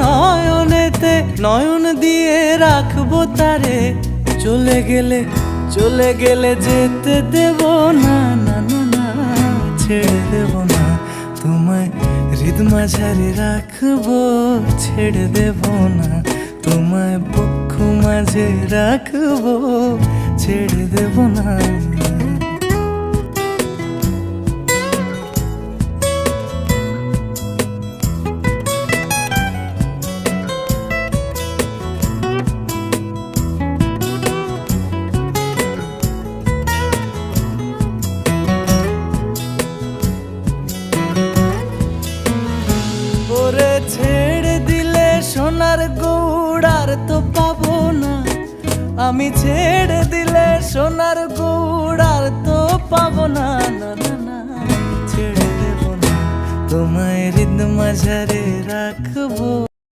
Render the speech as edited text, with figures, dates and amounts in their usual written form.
নয়নেতে নয়ন দিয়ে রাখবো তারে, চলে গেলে যেতে দেব না, না না না ছেড়ে দেব না তোমায়, হৃদ মাঝারে রাখবো ছেড়ে দেব না তোমায়, বক্ষ মাঝে রাখবো ছেড়ে দেব না। ছেড়ে দিলে সোনার গৌড় আর তো পাবো না, আমি ছেড়ে দিলে সোনার গৌড় আর তো পাবো না, না না না ছেড়ে দেব না তোমায়, হৃদ মাঝারে রাখবো।